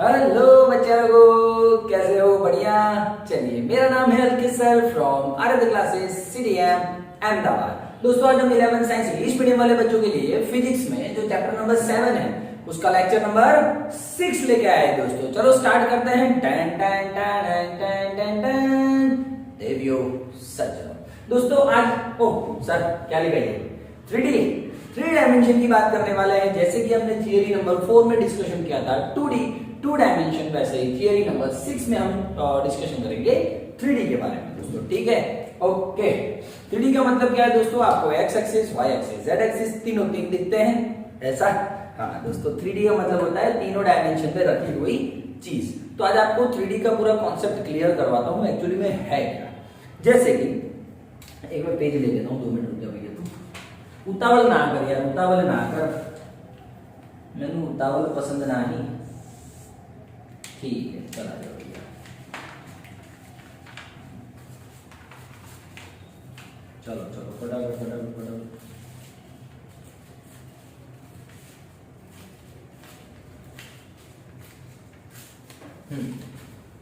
Hello बच्चा लोगों, कैसे हो? बढ़िया। चलिए, मेरा नाम है अलकिस सर फ्रॉम आरत क्लासेस सीडीएम अहमदाबाद। दोस्तों, आज हम 11 साइंस इंग्लिश मीडियम वाले बच्चों के लिए फिजिक्स में जो चैप्टर नंबर 7 है उसका लेक्चर नंबर 6 लेके आए दोस्तों। चलो स्टार्ट करते हैं। टन टन टन टन टन टन देवियो सज्जनों। दोस्तों आज सर क्या लिखा है? 3D 3 डायमेंशन की बात करने वाले हैं। जैसे कि हमने थियरी नंबर 4 में डिस्कशन किया था 2D 2 डायमेंशन, वैसे ही थियरी नंबर 6 में हम डिस्कशन करेंगे 3D के बारे में दोस्तों। ठीक है, ओके। 3D का मतलब क्या है दोस्तों? आपको x axis, y axis, z axis तीनों तीन दिखते हैं ऐसा। हाँ दोस्तों, 3D का मतलब होता है तीनों डायमेंशन पे रखी हुई चीज। तो आज आपको 3D का पूरा कॉन्सेप्ट क्लियर करवाता हूँ एक्चुअली में है क्या। जैसे कि एक मैं पेज ले लेता हूँ, 2 मिनट रुक जाओ भैया। उतावल ना कर यार, उतावल ना कर, मैंने उतावल पसंद ना ही। ठीक है, चला जाओ भैया। चलो चलो फटाफट फटाफट फटाफट।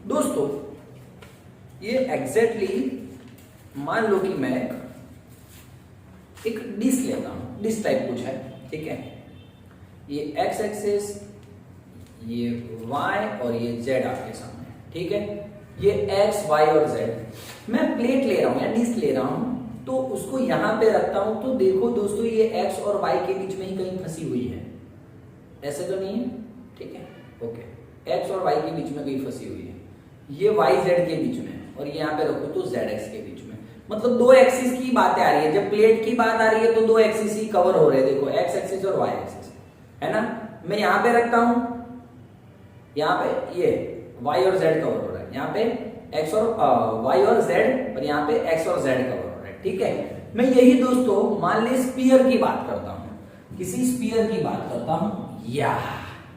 दोस्तों, ये एग्जैक्टली मान लो कि मैं एक डिश लेता हूं, डिश टाइप कुछ है, ठीक है। ये एक्स एक्सिस, ये वाई और ये जेड आपके सामने, ठीक है। ये एक्स वाई और जेड। मैं प्लेट ले रहा हूं या डिश ले रहा हूं, तो उसको यहां पे रखता हूं। तो देखो दोस्तों, ये एक्स और वाई के बीच में ही कहीं फंसी हुई है, ऐसे तो नहीं है? ठीक है, ओके। एक्स और वाई के बीच में कहीं फंसी हुई है, ये वाई जेड के बीच में, और ये यहाँ पे रखो तो जेड एक्स के बीच में। मतलब दो एक्सिस की बातें आ रही है। जब प्लेट की बात आ रही है तो दो एक्सिस ही कवर हो रहे हैं। देखो, एक्स एक्सिस और वाई एक्सिस, है ना। मैं यहाँ पे रखता हूं, यहाँ पे ये वाई और जेड कवर हो रहा है, यहाँ पे एक्स और वाई और जेड, और यहाँ पे एक्स और जेड कवर हो रहा है, ठीक है। मैं यही दोस्तों मान ली स्फीयर की बात करता हूं, किसी स्फीयर की बात करता हूं, या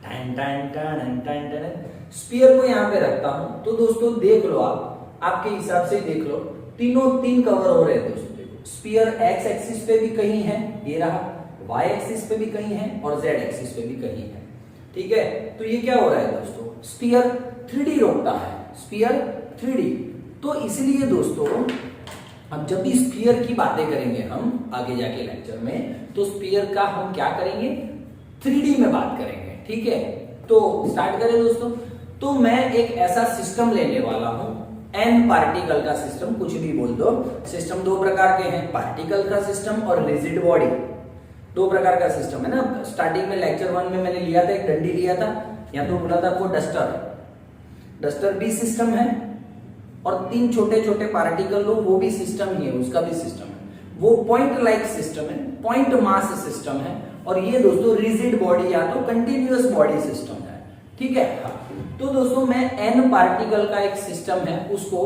टन टन टन टन टन स्फीयर को यहाँ पे रखता हूं। तो दोस्तों देख लो, आप आपके हिसाब से देख लो, तीनों तीन कवर हो रहे हैं दोस्तों। देखो, स्फीयर एक्स एक्सिस पे भी कहीं है, ये रहा, वाई एक्सिस पे भी कहीं है, और जेड एक्सिस पे भी कहीं है, ठीक है। तो ये क्या हो रहा है दोस्तों? स्फीयर 3D रोकता है, स्फीयर 3D। तो इसलिए दोस्तों अब जब भी स्फीयर की बातें करेंगे हम आगे जाके लेक्चर में, तो स्फीयर का हम क्या करेंगे? 3D में बात करेंगे, ठीक है। तो स्टार्ट करें दोस्तों। तो मैं एक ऐसा सिस्टम लेने वाला हूं, एन पार्टिकल का सिस्टम, कुछ भी बोल दो। सिस्टम दो प्रकार के हैं, पार्टिकल का सिस्टम और रिजिड बॉडी। दो प्रकार का सिस्टम है ना। स्टार्टिंग में लेक्चर 1 में मैंने लिया था, एक डंडी लिया था, या तो बोला था आपको डस्टर भी सिस्टम है, और 3 छोटे छोटे पार्टिकल लो, वो भी सिस्टम ही है, उसका भी सिस्टम है। वो पॉइंट लाइक सिस्टम है, पॉइंट मास सिस्टम है। और ये दोस्तों रिजिड बॉडी या तो कंटिन्यूअस बॉडी सिस्टम है, ठीक है। हाँ, तो दोस्तों मैं एन पार्टिकल का एक सिस्टम है, उसको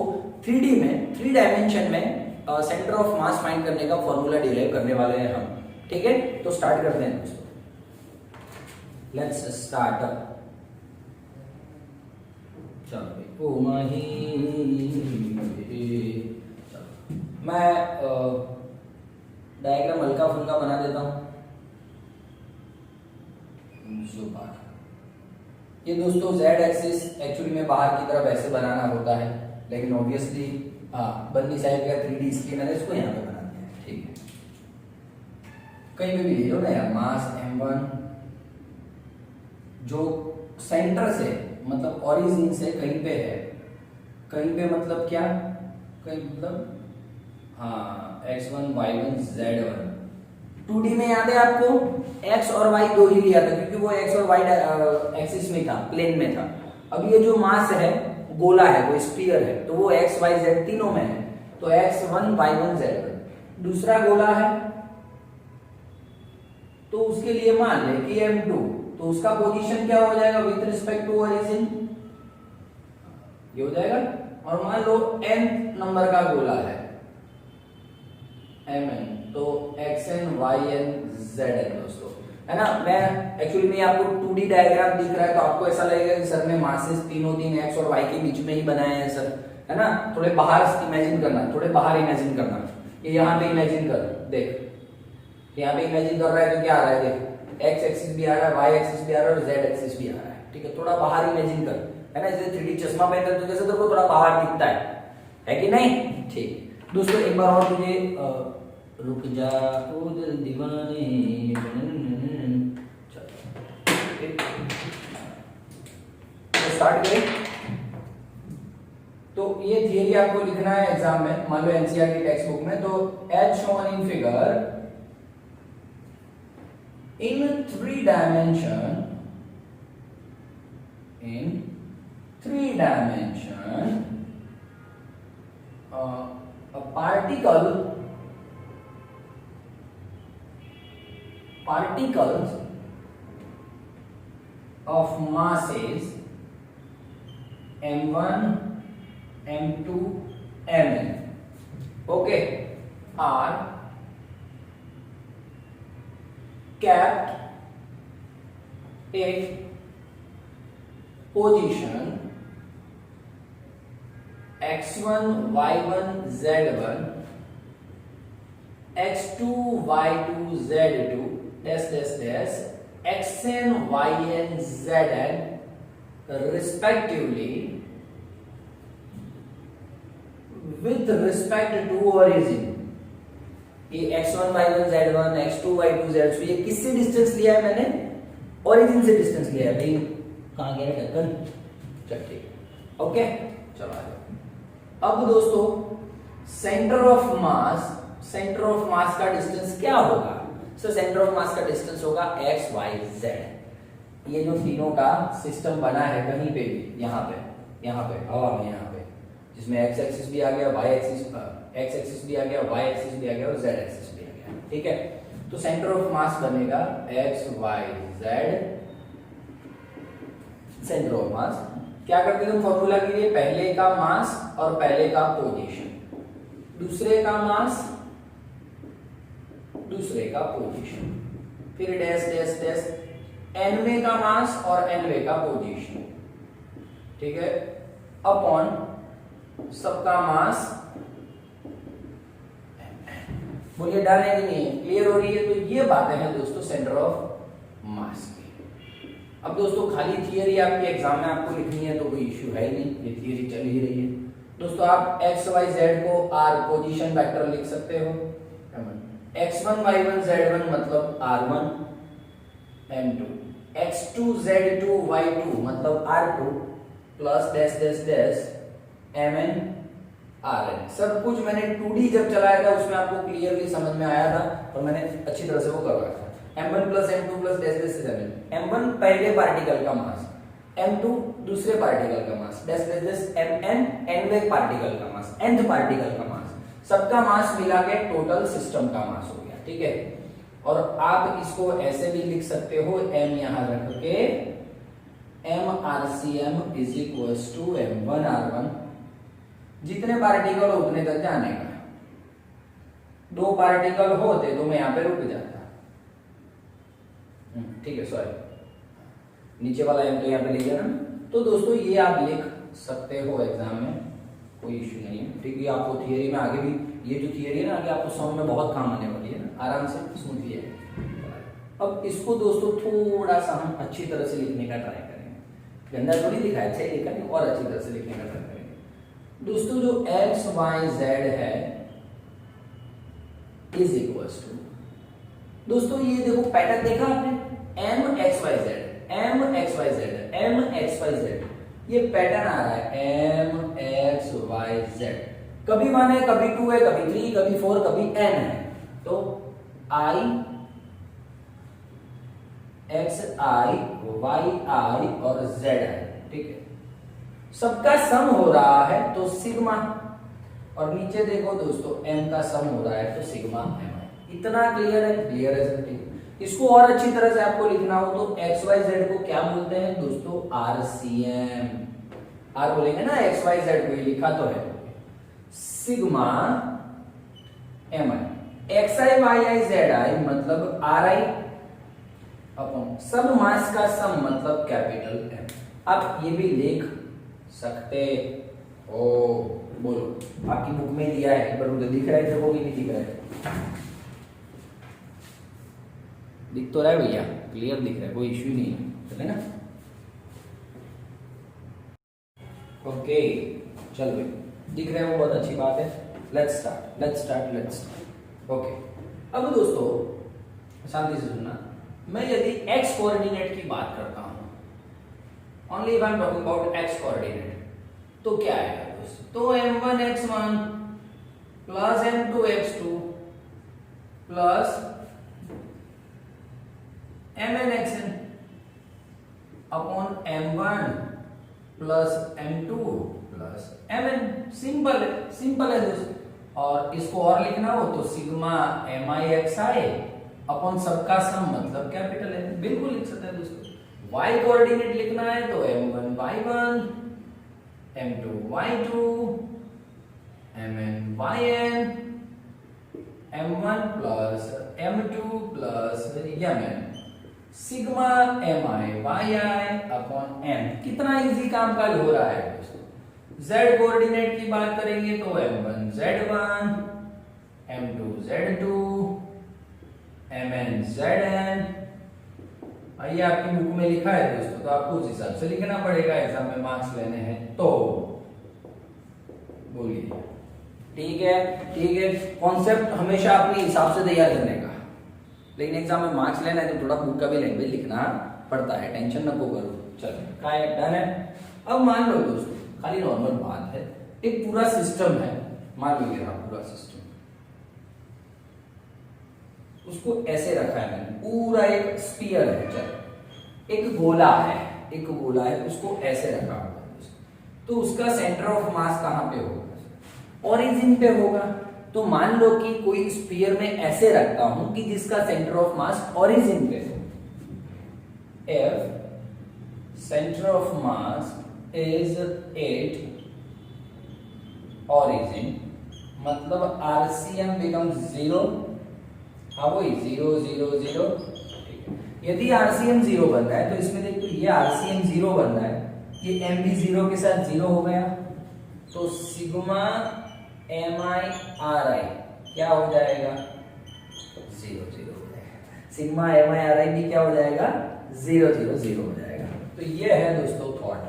3D में 3 डायमेंशन में सेंटर ऑफ मास फाइंड करने का फॉर्मूला डिराइव करने वाले हैं हम, ठीक है। तो स्टार्ट करते हैं दोस्तों, लेट्स स्टार्ट। चलो ओ माही, मैं डायग्राम हल्का फुल्का बना देता हूं। ये दोस्तों जेड एक्सिस एक्चुअली में बाहर की तरफ ऐसे बनाना होता है, लेकिन ऑब्वियसली बन्नी साइड का 3D इसलिए मैंने इसको यहाँ पे बना दिया है, ठीक है। कहीं पे भी ले लो ना यार, मास m1 जो सेंटर से मतलब ओरिजिन से कहीं पे है, कहीं पे मतलब क्या, कहीं मतलब हाँ x1 y1 z1। 2D में याद है आपको, x और y दो ही लिया था, क्योंकि वो x और y एक्सिस में था, प्लेन में था। अब ये जो मास है गोला है, वो स्फीयर है, तो वो x y z तीनों में है, तो x1 y1 z1। दूसरा गोला है, तो उसके लिए मान ले कि m2, तो उसका पोजीशन क्या हो जाएगा विथ रिस्पेक्ट टू ओरिजिन? ये हो जाएगा। और मान लो n नंबर का गोला है mn, तो xn yn zn दोस्तों, है ना। मैं एक्चुअली में आपको 2D डायग्राम दिख रहा है, तो आपको ऐसा लगेगा कि सर ने मासेस तीनों तीन x और y के बीच में ही बनाए हैं सर, है ना। थोड़े बाहर इमेजिन करना, थोड़े बाहर इमेजिन करना। ये यहाँ पे इमेजिन कर, देख यहाँ पे इमेजिन कर रहा है तो क्या आ रहा है, देख एक्स एक्सिस भी आ रहा है, वाई एक्सिस भी आ रहा है, और जेड एक्सिस भी आ रहा है, ठीक है, थोड़ा बाहर इमेजिन कर, है ना, जैसे 3D चश्मा पहनकर तू जैसे तेरे को थोड़ा बाहर दिखता है कि नहीं? ठीक दोस्तों, एक बार और तुझे रुक जा ओ दिल दीवाने, चलो स्टार्ट करें। तो ये थियरी आपको लिखना है एग्जाम में, मान लो एनसीईआरटी टेक्स्ट बुक में। तो as shown in figure in 3 dimension, a particles of masses m1 m2 mn, okay, are kept at position x1 y1 z1 x2 y2 z2 dash dash dash xn yn zn respectively with respect to origin। ये x1 y1 z1 x2 y2 z2 ये किससे distance लिया है मैंने? Origin से distance लिया है भाई। कहां गया ढक्कन? चल ठीक, ओके चलो आ जाओ। अब दोस्तों सेंटर ऑफ मास का डिस्टेंस क्या होगा? सो सेंटर ऑफ मास का डिस्टेंस होगा x y z। ये जो तीनों का सिस्टम बना है कहीं पे भी, यहाँ पे हवा में, यहाँ पे जिसमें x एक्सिस भी आ गया, y एक्सिस x एक्सिस भी आ गया, y एक्सिस भी आ गया और z एक्सिस भी आ गया, ठीक है। तो सेंटर ऑफ मास बनेगा x y z, centre of मास। क्या करते थे हम फॉर्मूला के लिए? पहले का मास और पहले का पोजीशन, दूसरे का मास दूसरे का पोजीशन, फिर डैश डैश डैश nवे का मास और nवे का पोजीशन, ठीक है, अपॉन सबका मास। बोलिए डन है कि नहीं? क्लियर हो रही है? तो ये बातें हैं दोस्तों सेंटर ऑफ मास की। अब दोस्तों खाली थियरी आपके एग्जाम में आपको लिखनी है तो कोई इश्यू है ही नहीं, ये थियरी चल ही रही है। दोस्तों आप एक्स वाई जेड को आर पोजीशन वेक्टर लिख सकते हो, x1 y1 z1 मतलब r1 m2, x2 z2 y2 मतलब r2 plus dash dash dash mn rn। सब कुछ मैंने 2D जब चलाया था उसमें आपको क्लियरली समझ में आया था और मैंने अच्छी तरह से वो करवाया था। m1 plus m2 plus dash dash dash m1 पहले पार्टिकल का मास, m2 दूसरे पार्टिकल का मास, डैश डैश डैश mn nवें पार्टिकल का मास, nth पार्टिकल का मास, सबका मास मिला के टोटल सिस्टम का मास हो गया, ठीक है। और आप इसको ऐसे भी लिख सकते हो, m यहां रख के mrcm is equals to m1 r1, जितने पार्टिकल हो उतने तक जाने का। 2 पार्टिकल होते तो मैं यहां पे रुक जाता, ठीक है, सॉरी नीचे वाला m तो यहां पे ले गया ना। तो दोस्तों ये आप लिख सकते हो एग्जाम में, कोई इश्यू नहीं है, ठीक है। आपको थियरी में आगे भी ये जो थियरी है ना आगे आपको सम में बहुत काम आने वाली है ना, आराम से समझिए। अब इसको दोस्तों थोड़ा सा हम अच्छी तरह से लिखने का ट्राई करेंगे, गंदा थोड़ी लिखा है, अच्छा ही लिखा है और अच्छी तरह से लिखने का ट्राई करेंगे। दोस्तों जो एक्स वाई जेड है इज इक्वल्स टू, दोस्तों ये देखो पैटर्न देखा आपने, m x y z, m x y z, m x y z, ये पैटर्न आ रहा है एम एक्स वाई जेड। कभी 1 है, कभी 2 है, कभी 3, कभी 4, कभी n है। तो i x i y i और z है, ठीक है। सबका सम हो रहा है तो सिग्मा, और नीचे देखो दोस्तों m का सम हो रहा है तो सिग्मा m। इतना क्लियर है? क्लियर है सर, ठीक। इसको और अच्छी तरह से आपको लिखना हो तो एक्स वाई जेड को क्या बोलते हैं दोस्तों? RCM। आर बोलेंगे ना, एक्स वाई जेड को लिखा तो है sigma m i, x i y i z i मतलब आर आई अपॉन सब मास का सम मतलब कैपिटल एम। आप ये भी लिख सकते हो, बोलो आपकी बुक में दिया है, पर उधर दिख रहा है देखो कि नहीं दिख रहा है? दिख तो रहा है भैया, क्लियर दिख रहा है, कोई इश्यू नहीं है, चले ना। ओके, चल भाई, दिख रहे हैं वो बहुत अच्छी बात है। Let's start. ओके, अब दोस्तों शांति से सुनना। मैं यदि x कोऑर्डिनेट की बात करता हूं, only if I am talking about x coordinate, तो क्या आएगा दोस्तों? तो m1x1 plus m2x2 plus mnxn upon m1 plus m2 plus mn। Simple है दोस्तों। और इसको और लिखना हो तो सिग्मा mi अपॉन सबका सम मतलब कैपिटल है, बिल्कुल लिख सकते हैं दोस्तों। y कोऑर्डिनेट लिखना है तो m1 y1 m2 y2 mn yn m1 plus m2 plus mn sigma mi yi upon m। कितना इजी काम काज हो रहा है दोस्तों। z कोऑर्डिनेट की बात करेंगे तो m1 z1 m2 z2 mn zn। ये आपकी बुक में लिखा है दोस्तों, तो आपको उस हिसाब से लिखना पड़ेगा एग्जाम में मार्क्स लेने हैं तो। बोलिए, ठीक है। कॉन्सेप्ट हमेशा अपने हिसाब से तैयार करने का, लेकिन एग्जाम में मार्क्स लेना है तो थोड़ा बुक का भी लैंग्वेज लिखना पड़ता है, टेंशन न को करो। चलो क्या है, डन है। अब मान लो दोस्तों, खाली नॉर्मल बात है, एक पूरा सिस्टम है, मान लीजिए आप पूरा सिस्टम, उसको ऐसे रखा है मैंने, पूरा एक स्फीयर है, चलो एक गोला है, उसको ऐसे रखा होगा तो उसका सेंटर ऑफ मास कहां पे होगा? ओरिजिन पे होगा। तो मान लो कि कोई स्फीयर में ऐसे रखता हूं कि जिसका सेंटर ऑफ मास ओरिजिन पे हो। F centre of mass is at origin, मतलब RCM becomes 0। हाँ वही 0 0 0। यदि RCM 0 बन रहा है तो इसमें देखो ये RCM 0 बन रहा है, ये M भी 0 के साथ 0 हो गया, तो सिग्मा MI क्या हो जाएगा? 0 0 हो जाएगा। सिग्मा MI भी क्या हो जाएगा? 0 0 0 हो जाएगा। तो ये है दोस्तों थॉट।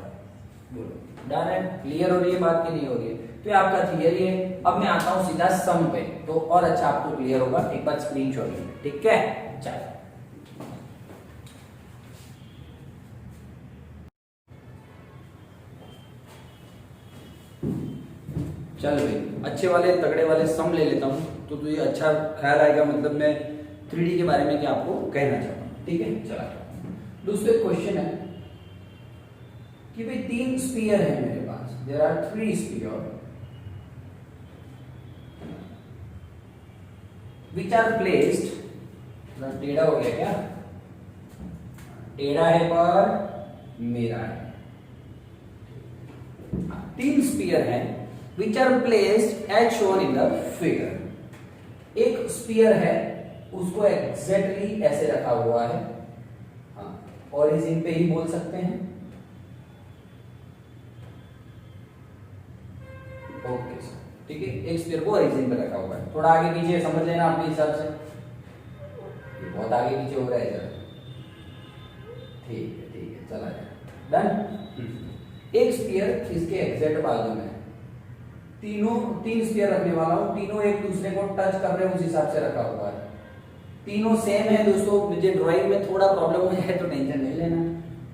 बोलो, डन है? क्लियर हो रही है बात की नहीं हो रही है? तो ये आपका थियरी है। अब मैं आता हूं सीधा सम पे, तो और अच्छा आपको क्लियर होगा। एक बार स्क्रीनशॉट लीजिए, ठीक है? चलो चल भाई, अच्छे वाले तगड़े वाले सम ले लेता हूं तो तुझे अच्छा ख्याल आएगा, मतलब मैं 3D के बारे में क्या आपको कहना चाहता हूं, ठीक है? चला, दूसरे क्वेश्चन है कि भाई 3 स्फीयर है मेरे पास, there are 3 sphere which are placed, टेढ़ा हो गया क्या? टेढ़ा है पर मेरा है। 3 स्फीयर है which are placed as shown in the figure। एक स्फीयर है उसको एग्जैक्टली ऐसे रखा हुआ है, हाँ ओरिजिन पे ही बोल सकते हैं। ओके सर, ठीक है, एक स्फीयर को ओरिजिन पे रखा हुआ है। थोड़ा आगे पीछे समझ लेना अपने हिसाब से, ये बहुत आगे पीछे हो रहा है सर। ठीक है, चला जाए, डन। एक स्फीयर इसके एग्जैक्ट बाजू में, तीन स्फीयर रखने वाला हूं, तीनों एक दूसरे को टच कर रहे हैं, उस हिसाब से रखा हुआ है। तीनों सेम है दोस्तों, मुझे ड्राइंग में थोड़ा प्रॉब्लम हो जाए तो टेंशन नहीं लेना।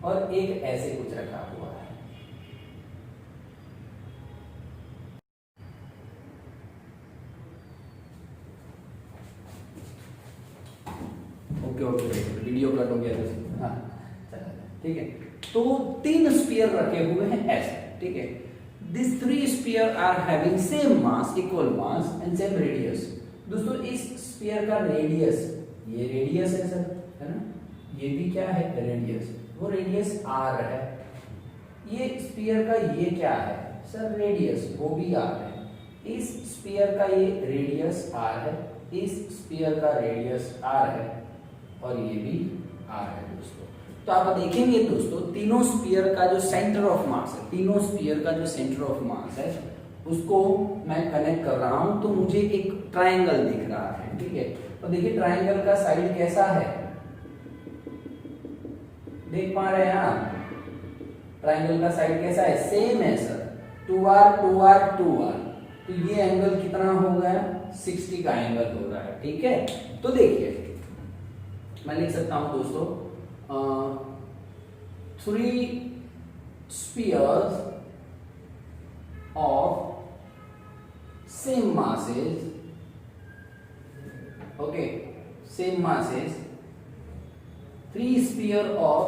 और एक ऐसे कुछ रखा हुआ है। ओके, वीडियो कट हो गया। हाँ चला, ठीक है। तो 3 स्फीयर रखे हुए हैं ऐसे, ठीक है। These 3 spheres are having same mass, equal mass and same radius। दोस्तों इस स्फीयर का रेडियस, ये रेडियस है सर, है ना? ये भी क्या है? रेडियस। वो रेडियस r है। ये स्फीयर का ये क्या है सर? रेडियस, वो भी r है। इस स्फीयर का ये रेडियस r है, इस स्फीयर का रेडियस r है, और ये भी r है दोस्तों। तो आप देखेंगे दोस्तों, तीनों स्फीयर का जो सेंटर ऑफ मास है, तीनों स्फीयर का जो सेंटर ऑफ मास है उसको मैं कनेक्ट कर रहा हूं, तो मुझे एक ट्रायंगल दिख रहा है, ठीक है। तो देखिए ट्रायंगल का साइड कैसा है, देख पा रहे हैं आप? ट्रायंगल का साइड कैसा है? सेम है सर, 2r, तो ये एंगल कितना हो गया? 60 का एंगल हो रहा है। ठीक है, तो देखिए मैं लिख सकता हूं दोस्तों, 3 spheres of same masses, okay, same masses, 3 sphere of,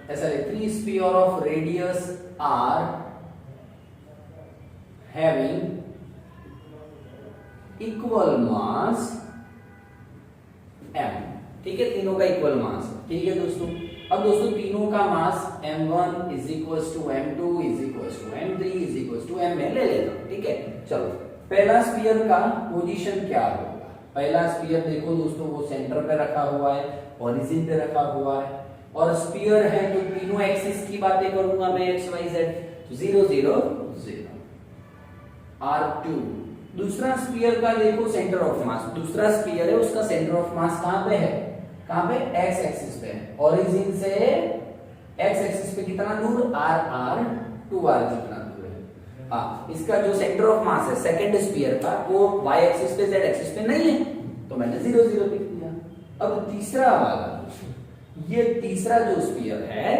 ऐसा है, 3 sphere of radius r having equal mass m। ठीक है, तीनों का इक्वल मास है। ठीक है दोस्तों, अब दोस्तों तीनों का mass m1 is equals to m2 is equals to m3 is equals to m ले लेता हूं। ठीक है, चलो पहला स्फीयर का पोजीशन क्या होगा? पहला स्फीयर देखो दोस्तों, वो सेंटर पे रखा हुआ है, ओरिजिन पे रखा हुआ है, और स्फीयर है तो तीनों एक्सिस की बातें करूंगा मैं, x y z, तो 0 0 0 r2। दूसरा स्फीयर का देखो सेंटर ऑफ मास, दूसरा स्फीयर है उसका सेंटर ऑफ मास कहां पे है? कहां पे? x एक्सिस पे है। ओरिजिन से x एक्सिस पे कितना दूर? r 2r जितना दूर है। हाँ, इसका जो सेंटर ऑफ मास है सेकंड स्फीयर का, वो y एक्सिस पे z एक्सिस पे नहीं है, तो मैंने 0 0 लिख दिया। अब तीसरा वाला, ये तीसरा जो स्फीयर है,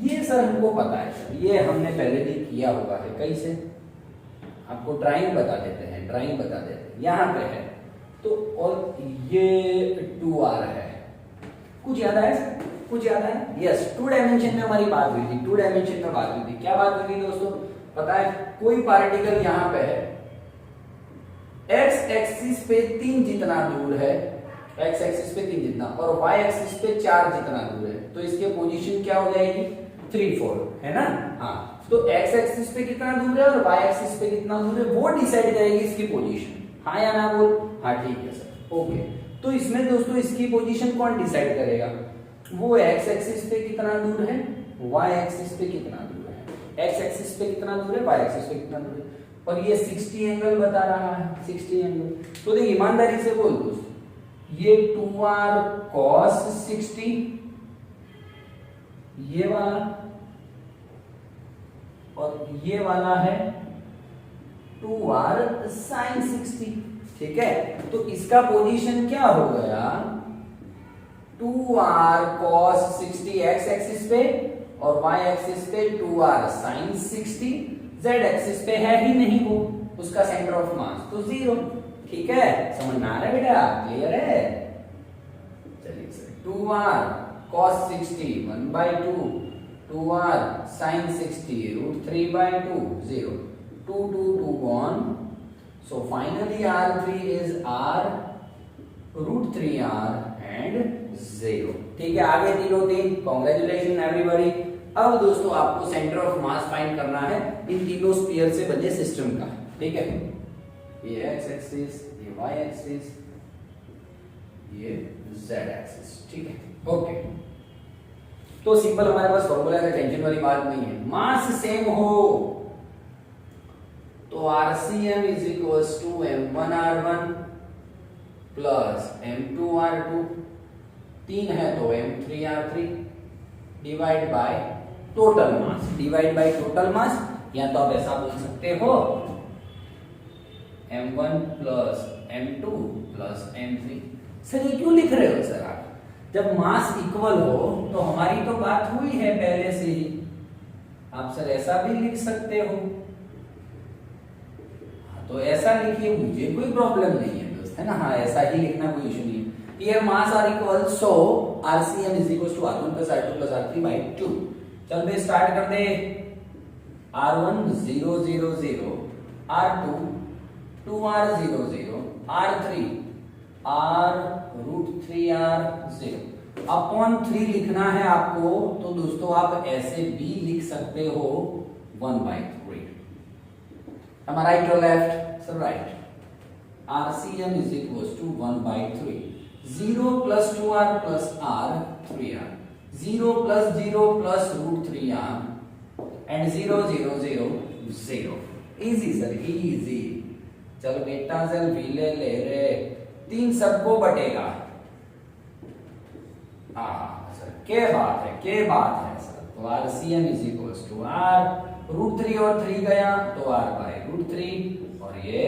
ये सर हमको पता है सर, ये हमने पहले भी किया हुआ है। कैसे? आपको ड्राइंग बता देते हैं, ड्राइंग बता देते हैं, यहां पे है तो, और ये 2r है। कुछ याद है? कुछ याद है? यस, 2 डायमेंशन में हमारी बात हुई थी, 2 डायमेंशन में बात हुई थी। क्या बात हुई थी दोस्तों? पता है, कोई पार्टिकल यहां पे है, x एक्सिस पे 3 जितना दूर है, x एक्सिस पे 3 जितना, और y एक्सिस पे 4 जितना दूर है, तो इसके पोजीशन क्या हो जाएगी? 3 4, है ना? हाँ, तो x एक्सिस पे कितना दूर है और y एक्सिस पे कितना दूर है, वो डिसाइड करेगी इसकी पोजीशन। हाँ या ना बोल? हाँ, ठीक है सर, ओके। तो इसमें दोस्तों इसकी पोजीशन कौन डिसाइड करेगा? वो x एक्सिस पे कितना दूर है, y एक्सिस पे कितना दूर है, x एक्सिस पे कितना दूर है, y एक्सिस पे कितना दूर है, और ये 60 एंगल बता रहा है, 60 एंगल। तो देख ईमानदारी से बोल दोस्तों, ये 2r cos 60, ये वाला, और ये वाला है 2r sin 60। ठीक है, तो इसका पोजीशन क्या हो गया? 2r cos 60 x एक्सिस पे, और y एक्सिस पे 2r sin 60, z एक्सिस पे है ही नहीं वो, उसका सेंटर ऑफ मास तो 0। ठीक है, समझ में आ रहा है बेटा? क्लियर है? चलिए sir, 2r cos 60 1/2, 2r sin 60 √3/2, 0, 2 2 2 gone, so finally r3 is r √3r and 0। ठीक है, आगे तीनों तीन, कांग्रेचुलेशन एवरीबॉडी। अब दोस्तों आपको सेंटर ऑफ मास फाइंड करना है इन तीनों स्फीयर से बने सिस्टम का। ठीक है, ये x एक्सिस, ये y एक्सिस, ये z एक्सिस। ठीक है, ओके। तो सिंपल हमारे पास फॉर्मूला का, टेंशन वाली बात नहीं है। मास सेम हो तो RCM is equals to m1r1 plus m2r2, 3 है तो m3r3 divide by total mass, divide by total mass, या तो आप ऐसा बोल सकते हो m1 plus m2 plus m3। Sir ये क्यों लिख रहे हो सर आप? जब मास इक्वल हो तो हमारी तो बात हुई है पहले से ही, आप सर ऐसा भी लिख सकते हो। तो ऐसा लिखिए, मुझे कोई प्रॉब्लम नहीं है दोस्त, है ना? हाँ, ऐसा ही लिखना, कोई इशू नहीं है। ये mass are equal, so RCM is equal to R1 plus R2 plus R3/2। चल बे स्टार्ट कर दे। R1 0 0 0, R2 2r 0 0, R3 r √3r 0 upon 3 लिखना है आपको, तो दोस्तों आप ऐसे भी लिख सकते हो 1/3। Am I right or left? Sir, right. RCM is equals to 1/3. 0 plus 2r plus r 3r. 0 plus 0 plus √3r and 0 0 0 0. Easy sir, easy. चलो बेटा सर भी ले रे, 3 सबको बटेगा। हाँ सर, क्या बात है, क्या बात है सर। तो RCM is equals to r √3 और 3 गया तो r/√3 और ये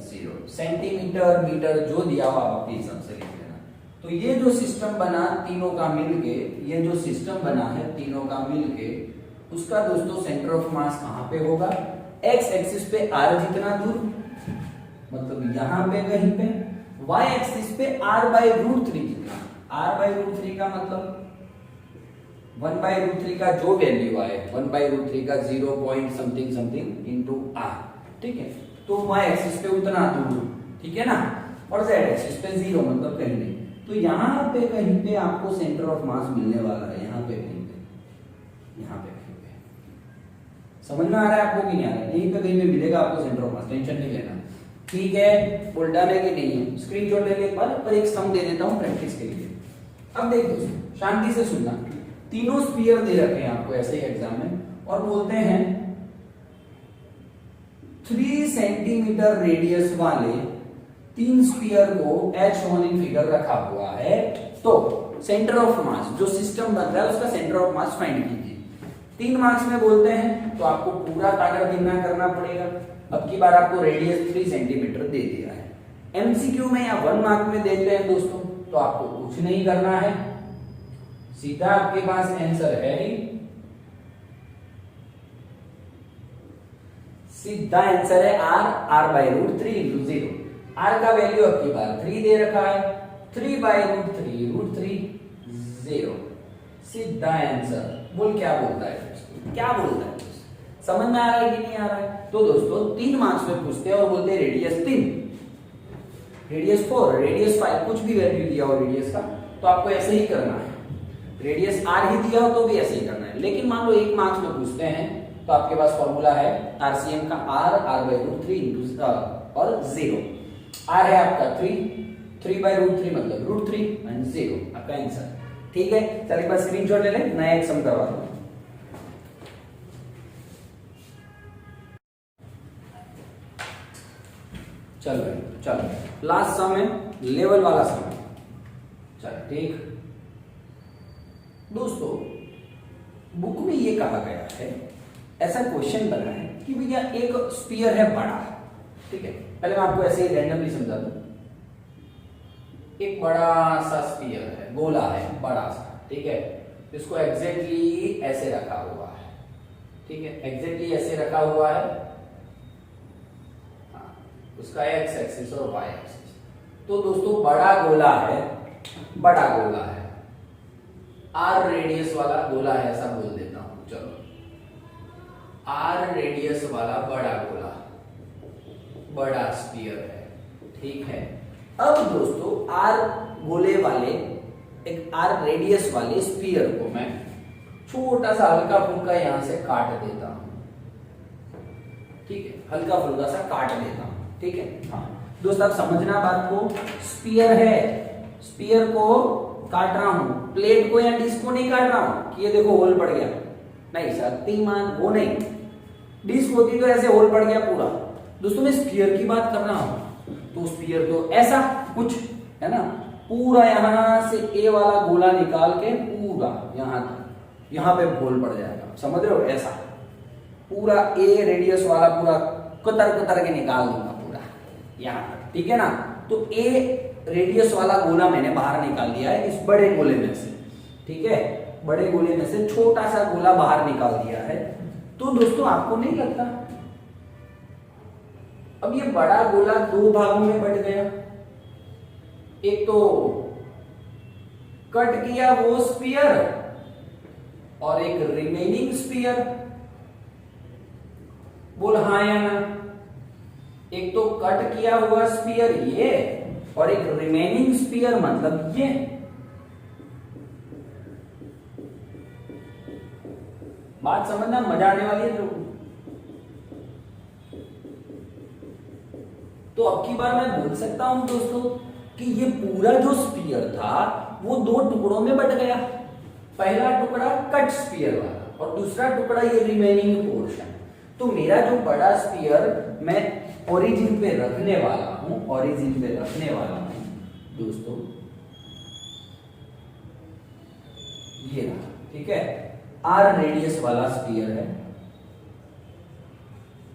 0। सेंटीमीटर मीटर जो दिया हुआ आप अपने हिसाब से लिख लेना। तो ये जो सिस्टम बना तीनों का मिलके, ये जो सिस्टम बना है तीनों का मिलके, उसका दोस्तों सेंटर ऑफ मास कहां पे होगा? एक्स एक्सिस पे r जितना दूर, मतलब यहां पे कहीं पे, y एक्सिस पे r/√3 जितना। r/√3 का मतलब 1/√3 का जो वैल्यू आए, 1/√3 का 0 point something something into r, ठीक है। तो y एक्सिस पे उतना दूर, ठीक है ना, और z एक्सिस पे 0 मतलब कहीं नहीं। तो यहाँ पे कहीं पे आपको सेंटर ऑफ मास मिलने वाला है, यहाँ पे कहीं पे, यहाँ पे कहीं पे। समझ में आ रहा है आपको कि नहीं आ रहा है? यहीं पे कहीं पे मिलेगा आपको सेंटर ऑफ मास, टेंशन नहीं लेना, ठीक है। उल्टा है कि नहीं है, स्क्रीनशॉट ले ले एक बार, पर एक सम दे देता हूँ प्रैक्टिस के लिए। अब देख दोस्तों, शांति से सुनना, तीनों स्फीयर दे रखे हैं आपको ऐसे ही एग्जाम में, और बोलते हैं 3 सेंटीमीटर रेडियस वाले 3 स्फीयर को एज शोन इन फिगर रखा हुआ है। तो सेंटर ऑफ मास जो सिस्टम बन रहा है उसका सेंटर ऑफ मास फाइंड कीजिए। 3 मार्क्स में बोलते हैं तो आपको पूरा कागज गिनना करना पड़ेगा। अब की बार आपको रेडियस 3 सेंटीमीटर दे दिया है। एमसीक्यू में या 1 मार्क में देते हैं दोस्तों तो आपको कुछ नहीं करना है, सीधा आपके पास आंसर है ही, सीधा आंसर है r/√3 इंटू 0। r का वैल्यू आपकी बार 3 दे रखा है, 3/√3 √3 0, सीधा आंसर। बोल क्या बोलता है दोस्तों, क्या बोलता है दोस्तों? समझ में आ रहा है कि नहीं आ रहा है? तो दोस्तों 3 मार्क्स में पूछते हैं और बोलते हैं रेडियस 3, रेडियस 4, रेडियस 5, कुछ भी वैल्यू दिया हो रेडियस का तो आपको ऐसे ही करना है। रेडियस r ही दिया हो तो भी ऐसे ही करना है। लेकिन मान लो 1 मार्क्स में पूछते हैं तो आपके पास फॉर्मूला है RCM का r/√3 इंटू और 0। r है आपका 3, 3/√3 मतलब √3 एंड 0 आपका आंसर, ठीक है। चलिए एक बार स्क्रीनशॉट ले लें, नया एक सम करवा दो। चलो लास्ट सम है, लेवल वाला सम है। चलो ठीक दोस्तों, बुक में ये कहा गया है, ऐसा क्वेश्चन बना है कि भैया एक स्फीयर है बड़ा, ठीक है। पहले मैं आपको ऐसे ही रैंडमली समझा दूं। एक बड़ा सा स्फीयर है, गोला है बड़ा सा, ठीक है। इसको एग्जैक्टली ऐसे रखा हुआ है, ठीक है, एग्जैक्टली ऐसे रखा हुआ है, उसका एक्स एक्सिस और वाई एक्सिस। तो दोस्तों बड़ा गोला है, बड़ा गोला है, आर रेडियस वाला गोला है, ऐसा बोल देता हूं। चलो आर रेडियस वाला बड़ा गोला, बड़ा स्फीयर है, ठीक है। अब दोस्तों आर गोले वाले, एक आर रेडियस वाले स्फीयर को मैं छोटा सा हल्का फुल्का यहां से काट देता हूं, ठीक है, हल्का फुल्का सा काट देता हूं, ठीक है। हाँ दोस्त आप समझना बात को, स्फीयर है, स्फीयर को काट रहा हूं, प्लेट को या डिस्क को नहीं काट रहा हूं कि ये देखो होल पड़ गया, नहीं शक्तिमान वो नहीं, डिस्क होती तो ऐसे होल पड़ गया पूरा। दोस्तों मैं स्फीयर की बात कर रहा हूं, तो स्फीयर तो ऐसा कुछ है ना, पूरा यहां से ए वाला गोला निकाल के पूरा यहां तक, यहां पे होल पड़ जाएगा, समझ रहे हो, ऐसा पूरा ए रेडियस वाला पूरा कुतर कुतर के निकाल दूंगा पूरा यहां तक, ठीक है ना। तो ए रेडियस वाला गोला मैंने बाहर निकाल दिया है इस बड़े गोले में से, ठीक है, बड़े गोले में से छोटा सा गोला बाहर निकाल दिया है। तो दोस्तों आपको नहीं लगता अब ये बड़ा गोला 2 भागों में बट गया, एक तो कट किया वो स्फीयर और एक रिमेनिंग स्फीयर, बोल हाँ या ना। एक तो कट किया हुआ स्फीयर ये और एक रिमेनिंग स्फीयर मतलब ये। बात समझना, मजा आने वाली है। तो अब की बार मैं बोल सकता हूं दोस्तों कि ये पूरा जो स्फीयर था वो 2 टुकड़ों में बट गया, पहला टुकड़ा कट स्फीयर वाला और दूसरा टुकड़ा ये रिमेनिंग पोर्शन। तो मेरा जो बड़ा स्फीयर मैं ओरिजिन पे रखने वाला हूं, ओरिजिन पे रखने वाला हूं दोस्तों, ये रहा, ठीक है। आर रेडियस वाला स्फीयर है,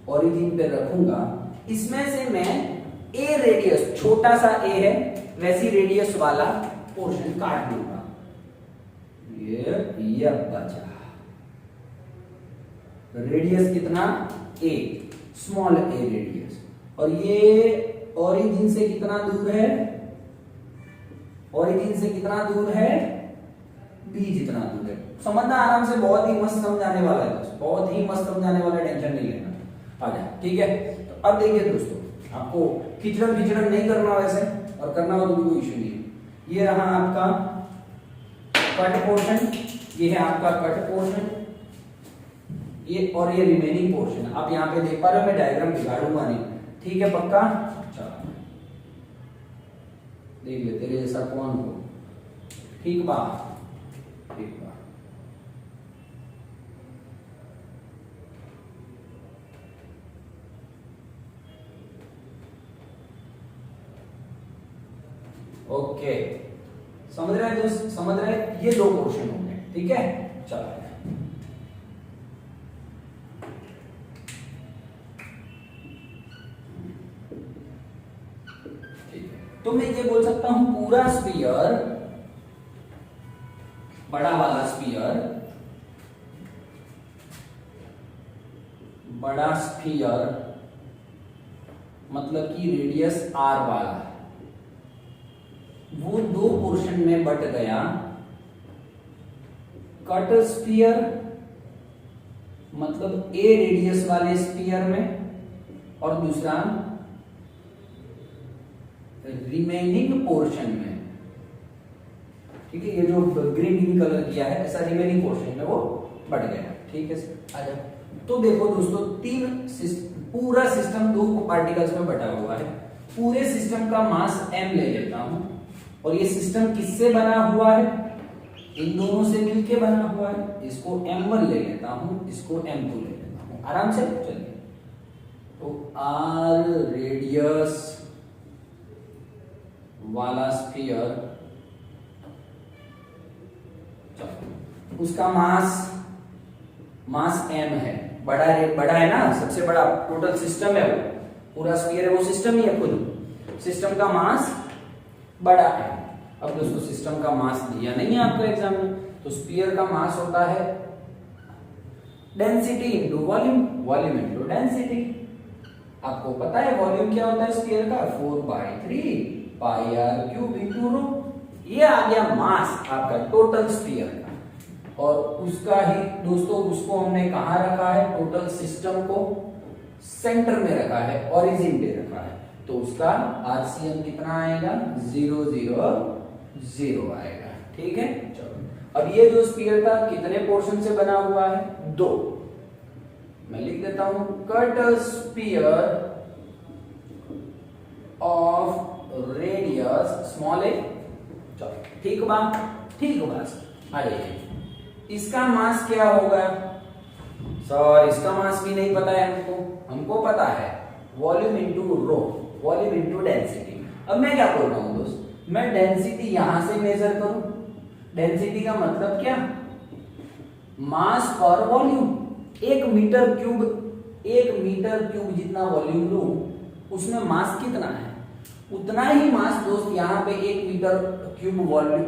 ओरिजिन पे रखूंगा, इसमें से मैं ए रेडियस, छोटा सा ए है वैसी रेडियस वाला पोर्शन काट दूंगा। ये बचा रेडियस कितना, ए, स्मॉल ए रेडियस, और ये ओरिजिन से कितना दूर है, ओरिजिन से कितना दूर है, बी जितना दूर है। समझना आराम से, बहुत ही मस्त समझाने वाला है, बहुत ही मस्त समझाने वाला, टेंशन नहीं लेना, आ जाए, ठीक है। तो अब देखिए दोस्तों, आपको खिचड़न नहीं करना वैसे, और करना हो तो भी कोई इश्यू नहीं है। ये रहा आपका कट पोर्शन, ये है आपका कट पोर्शन, ये और ये रिमेनिंग पोर्शन। आप यहाँ पे देख पा रहे हो, मैं डायग्राम बिगाड़ूंगा नहीं, ठीक है, पक्का। चलो देख ले, तेरे जैसा कौन हो, ठीक बा, ठीक बा। ओके, समझ रहे हैं दोस्त, समझ रहे हैं, ये दो पोर्शन हो गए, ठीक है। चलो तो मैं ये बोल सकता हूं पूरा स्फीयर, बड़ा वाला स्फीयर, बड़ा स्फीयर मतलब कि रेडियस आर वाला, वो दो पोर्शन में बट गया। कट स्फीयर मतलब ए रेडियस वाले स्फीयर में, और दूसरा रिमेनिंग पोर्शन में, ठीक है। ये जो ग्रीन कलर किया है, ऐसा रिमेनिंग पोर्शन में वो बढ़ गया, ठीक है सर, आ जाओ। तो देखो दोस्तों, पूरा सिस्टम दो पार्टिकल्स में बटा हुआ है। पूरे सिस्टम का मास m ले लेता हूं, और ये सिस्टम किससे बना हुआ है, इन दोनों से मिलके बना हुआ है। इसको m1 ले लेता हूं, इसको m2 ले लेता हूं, आराम से चलिए। तो r रेडियस वाला स्फीयर, उसका मास m है, बड़ा है ना, सबसे बड़ा टोटल सिस्टम है, वो पूरा स्फीयर है, वो सिस्टम ही है खुद, सिस्टम का मास बड़ा है। अब दोस्तों, सिस्टम का मास दिया नहीं है आपको एग्जाम में, तो स्फीयर का मास होता है density into volume, volume into density. आपको पता है वॉल्यूम क्या होता है स्फीयर का, 4/3 पाई आर क्यूब इनटू रो। ये आ गया मास आपका टोटल स्फीयर का, और उसका ही दोस्तों, उसको हमने कहां रखा है, टोटल सिस्टम को सेंटर में रखा है, ओरिजिन पे रखा है, तो उसका आरसीएम कितना आएगा, 0 0 0 आएगा, ठीक है। चलो, अब ये जो स्फीयर था कितने पोर्शन से बना हुआ है, 2। मैं लिख देता हूं, cut sphere of radius small a. चलो ठीक बा, ठीक बा, आ जाइए। इसका मास क्या होगा सर, इसका मास भी नहीं पता है हमको पता है वॉल्यूम इनटू रो, वॉल्यूम इनटू डेंसिटी। अब मैं क्या बोल रहा हूं दोस्त, मैं डेंसिटी यहां से मेजर करूं, डेंसिटी का मतलब क्या, मास पर वॉल्यूम। 1 मीटर क्यूब जितना वॉल्यूम लूं, उसमें मास कितना है, उतना ही मास दोस्त यहाँ पे 1 मीटर क्यूब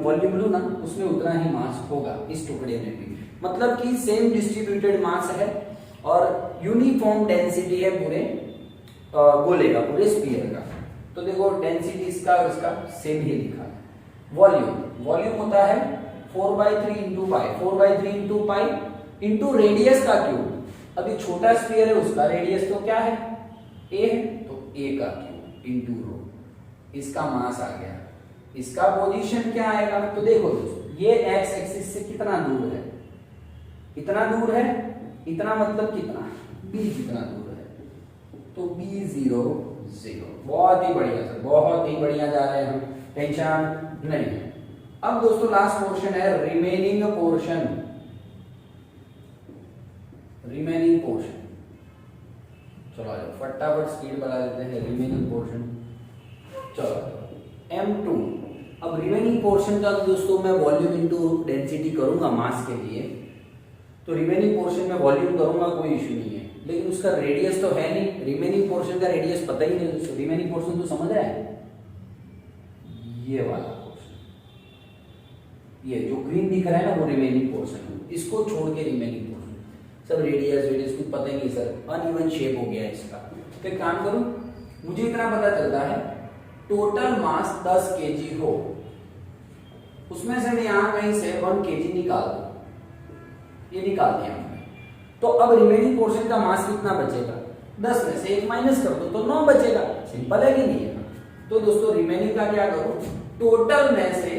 वॉल्यूम लूं ना, उसमें उतना ही मास होगा इस टुकड़े में भी। मतलब कि सेम डिस्ट्रीब्यूटेड मास है और यूनिफॉर्म डेंसिटी है पूरे गोले का, पूरे स्फीयर का। तो देखो डेंसिटी इसका और इसका सेम ही लिखा है। वॉल्यूम होता है 4/3 into pi, 4/3 into pi into radius का क्यूब। अभी छोटा स्फीयर है, उसका रेडियस तो क्या है, a है, तो a का क्यूब इंटू रो। इसका मास आ गया, इसका पोजीशन क्या आएगा, तो देखो दोस्तों, ये x एक्सिस से कितना दूर है, इतना दूर है, इतना मतलब कितना, b जितना दूर है, तो b 0 0। बहुत ही बढ़िया सर, बहुत ही बढ़िया जा रहे हैं हम, टेंशन नहीं है। अब दोस्तों लास्ट पोर्शन है रिमेनिंग पोर्शन, रिमेनिंग पोर्शन। चलो आ जाओ, फटाफट स्पीड बढ़ा देते हैं। रिमेनिंग पोर्शन, चलो m2। अब रिमेनिंग पोर्शन का दोस्तों मैं वॉल्यूम इनटू डेंसिटी करूंगा मास के लिए, तो रिमेनिंग पोर्शन में वॉल्यूम करूंगा, कोई इश्यू नहीं है। लेकिन उसका रेडियस तो है नहीं, रिमेनिंग पोर्शन का रेडियस पता ही नहीं दोस्तों। रिमेनिंग पोर्शन तो समझ रहे हैं, ये वाला पोर्शन, ये जो ग्रीन दिख रहा है ना वो रिमेनिंग पोर्शन है, इसको छोड़ के रिमेनिंग पोर्शन सब रेडियस कुछ पता ही नहीं सर, अनइवन शेप हो गया है इसका। तो एक काम करूं, मुझे इतना पता चलता है टोटल मास 10 kg हो, उसमें से मैं यहां कहीं से 1 kg निकाल दूं, ये निकाल दिया हमने। तो अब रिमेनिंग पोर्शन का मास कितना बचेगा, 10 में से 1 माइनस कर दो तो 9 बचेगा। सिंपल है कि नहीं है? तो दोस्तों रिमेनिंग का क्या करो, टोटल में से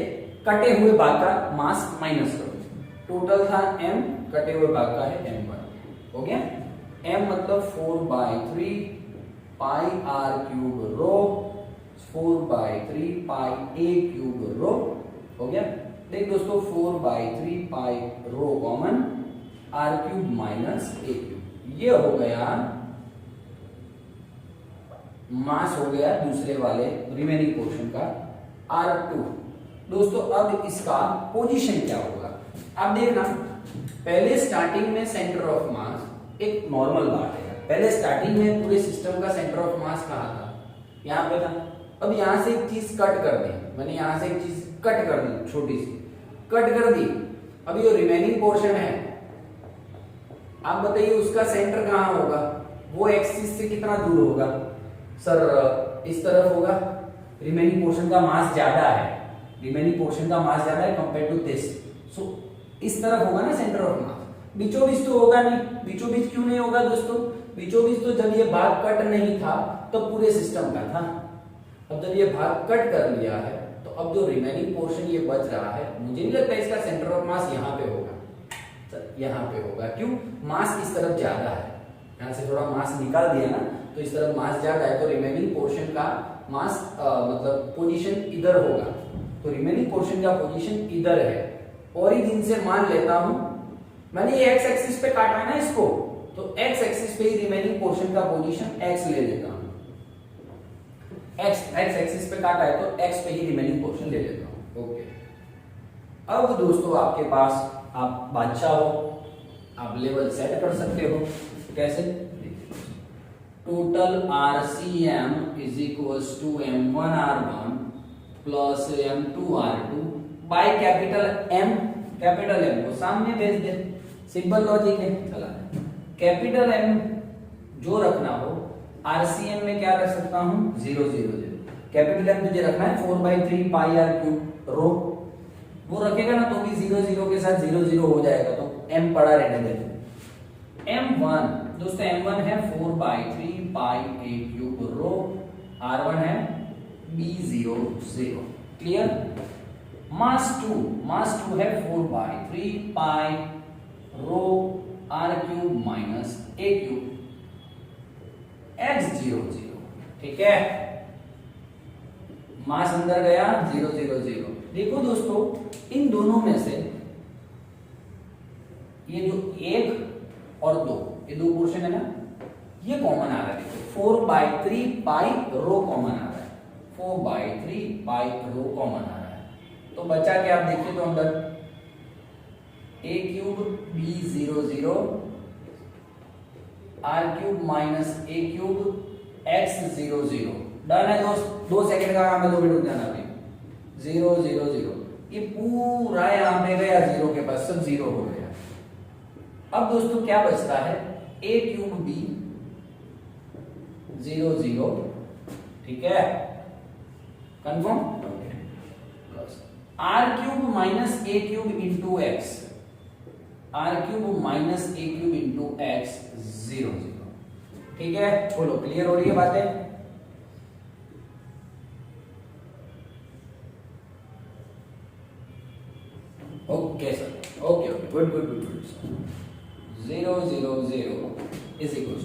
कटे हुए भाग का मास माइनस करो। टोटल था m, कटे हुए भाग का है m1, हो गया। m मतलब 4/3 pi r cube rho, 4/3 pi a cube rho, हो गया। देख दोस्तों 4/3 pi rho common, r cube minus a cube, ये हो गया मास, हो गया दूसरे वाले रिमेनिंग पोर्शन का r2। दोस्तों अब इसका पोजीशन क्या होगा, आप देखना पहले स्टार्टिंग में सेंटर ऑफ मास एक नॉर्मल बात है। पहले स्टार्टिंग में पूरे सिस्टम का सेंटर ऑफ मास कहाँ था, यहाँ पे था। अब यहां से एक चीज कट कर दी, मैंने यहां से एक चीज कट कर दी, छोटी सी कट कर दी। अब ये रिमेनिंग पोर्शन है, आप बताइए उसका सेंटर कहाँ होगा, वो एक्सिस से कितना दूर होगा सर, इस तरफ होगा। रिमेनिंग पोर्शन का मास ज्यादा है, रिमेनिंग पोर्शन का मास ज्यादा है कंपेयर टू दिस, सो इस तरफ होगा ना सेंटर ऑफ मास। बीचों बीच तो होगा नहीं, बीचों बीच क्यों नहीं होगा दोस्तों, बीचों बीच तो जब ये भाग कट नहीं था तो पूरे सिस्टम का था। अब जब ये भाग कट कर लिया है तो अब जो रिमेनिंग पोर्शन ये बच रहा है, मुझे नहीं लगता इसका सेंटर ऑफ मास यहाँ पे होगा, यहाँ पे होगा। क्यों, मास इस तरफ ज्यादा है, यहाँ से थोड़ा मास निकाल दिया ना तो इस तरफ मास ज्यादा है, तो रिमेनिंग पोर्शन का मास मतलब पोजीशन इधर होगा। तो रिमेनिंग पोर्शन का पोजीशन इधर है। ओरिजिन से मान लेता हूं, मैंने ये एक्स एक्सिस पे काटा है ना इसको, तो एक्स एक्सिस पे ही रिमेनिंग पोर्शन का पोजीशन एक्स ले लेता हूं। एक्स एक्सिस पे काटा है तो एक्स पे ही रिमेनिंग पोर्शन ले लेता हूं। ओके, अब दोस्तों आपके पास, आप बादशाह हो, आप लेवल सेट कर सकते हो। कैसे, total RCM is equals to M1R1 plus M2R2 by capital M को सामने भेज दे, सिंपल लॉजिक है। चला, कैपिटल M जो रखना हो RCM में क्या रख सकता हूं, 0 0 0। कैपिटल M तुझे रखना है 4/3 पाई r क्यूब रो, वो रखेगा ना तो भी 0 0 के साथ 0 0 हो जाएगा, तो M पड़ा रहने दे। M1 दोस्तों M1 है 4/3 pi a cube row, R1 है B0 0, क्लियर। मास 2 है 4/3 pi row r cube minus a cube x0 0, ठीक है। मास अंदर गया 0 0 0। देखो दोस्तों इन दोनों में से ये जो 1 और 2, ये दो पोर्शन है ना, ये कॉमन आ रहा है। देखो 4/3 पाई रो कॉमन आ रहा है, 4/3 पाई रो कॉमन आ रहा है, तो बचा क्या आप देखिए तो अंदर a cube B0 0 r cube minus a cube x0 0। Done है दोस्त, 2 सेकंड का काम है, 2 मिनट रुक जाना अभी। 0 0 0, ये पूरा यहां पे गया 0 के पास, सब 0 हो गया। अब दोस्तों क्या बचता है, a क्यूब b 0 0, ठीक है, confirm. Plus r cube minus a cube into x, r cube minus a cube into x 0 0, ठीक है। बोलो क्लियर हो रही है बातें। Okay sir, okay okay, good good good good. 0 0 0 is equal,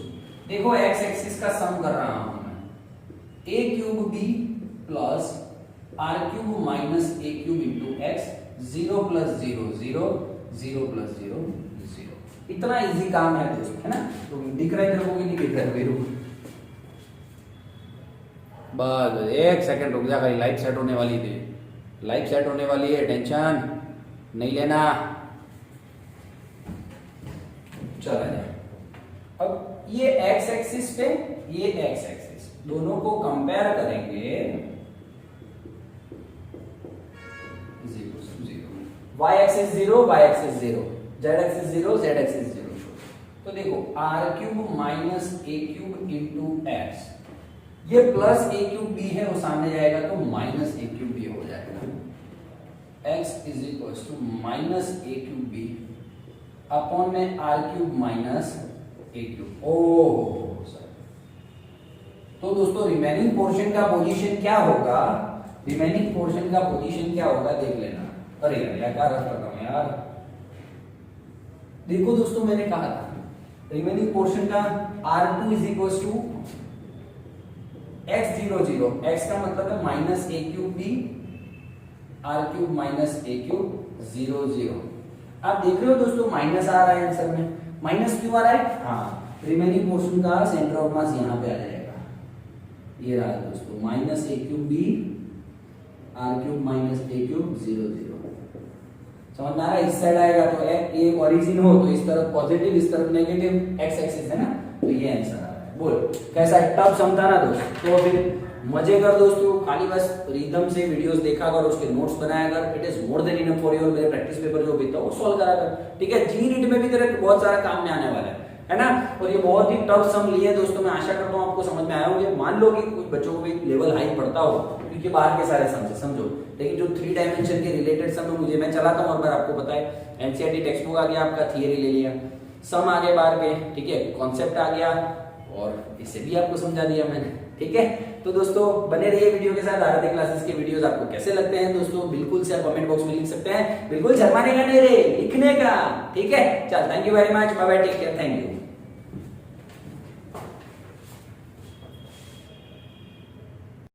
देखो x एक्सिस का सम कर रहा हूं मैं, a cube b plus r cube minus a cube into x, 0 plus 0 0, 0 plus 0 0। इतना इजी काम है दोस्त, है ना। तो दिख रहा है तेरे को कि नहीं दिख रहा है, रुक बस 1 सेकंड रुक जा, खाली लाइव सेट होने वाली थी, लाइव सेट होने वाली है, टेंशन नहीं लेना। चला जाए। अब ये एक्स एक्सिस पे, ये एक्स एक्सिस, दोनों को कंपेयर करेंगे, y axis 0, y axis 0, z axis 0, z axis 0। तो देखो r³ minus a³ into x, ये प्लस a³b है, वो सामने जाएगा तो माइनस a³b हो जाएगा। x is equal to minus a³b upon में r³ minus a³। Oh sir, तो दोस्तों रिमेनिंग पोर्शन का पोजीशन क्या होगा, रिमेनिंग पोर्शन का पोजीशन क्या होगा देख लेना। अरे यार क्या रख रहा हूं यार, देखो दोस्तों मैंने कहा था रिमेनिंग पोर्शन का r2 is equal to x0 0, x का मतलब है minus a³b, r³ minus a³ 0 0। आप देख रहे हो दोस्तों माइनस आ रहा है आंसर में, माइनस क्यों आ रहा है, हाँ रिमेनिंग पोर्शन का सेंटर ऑफ मास यहाँ पे आ जाएगा, ये रहा दोस्तों minus a³b, r³ minus a³ 0 0। समझ में आ रहा है, इस साइड आएगा तो ये ओरिजिन हो तो इस तरफ पॉजिटिव, इस तरफ नेगेटिव, एक्स एक्सिस है ना, तो ये आंसर आ रहा है। बोल कैसा टफ समझा ना दोस्त, तो फिर मजे कर दोस्तों, खाली बस रिदम से वीडियोस देखा कर, उसके नोट्स बनाया कर, it is more than enough for your, मेरे प्रैक्टिस पेपर जो भी था वो सॉल्व करा कर, ठीक है। जी नीट में भी तेरे बहुत सारा काम में आने वाला है ना, और ये बहुत ही टफ सम लिए दोस्तों, मैं आशा करता हूँ आपको समझ में आया होगा। मान लो कि कुछ बच्चों को भी लेवल हाई पड़ता हो, क्योंकि बाहर के सारे सम से समझो, लेकिन जो 3 डायमेंशन के रिलेटेड सम मुझे मैं चलाता हूँ, और बार आपको पता है एनसीईआरटी टेक्स्ट बुक आ गया, आपका थियरी ले लिया, सम आ गए बाहर के, ठीक है, कॉन्सेप्ट आ गया, और इसे भी आपको समझा दिया मैंने, ठीक है। तो दोस्तों बने रहिए वीडियो के साथ, आराध्य क्लासेस के वीडियोस आपको कैसे लगते हैं दोस्तों, बिल्कुल से आप कमेंट बॉक्स में लिख सकते हैं, बिल्कुल शर्माने का नहीं रे, लिखने का, ठीक है। चल thank you very much, bye bye, take care, thank you.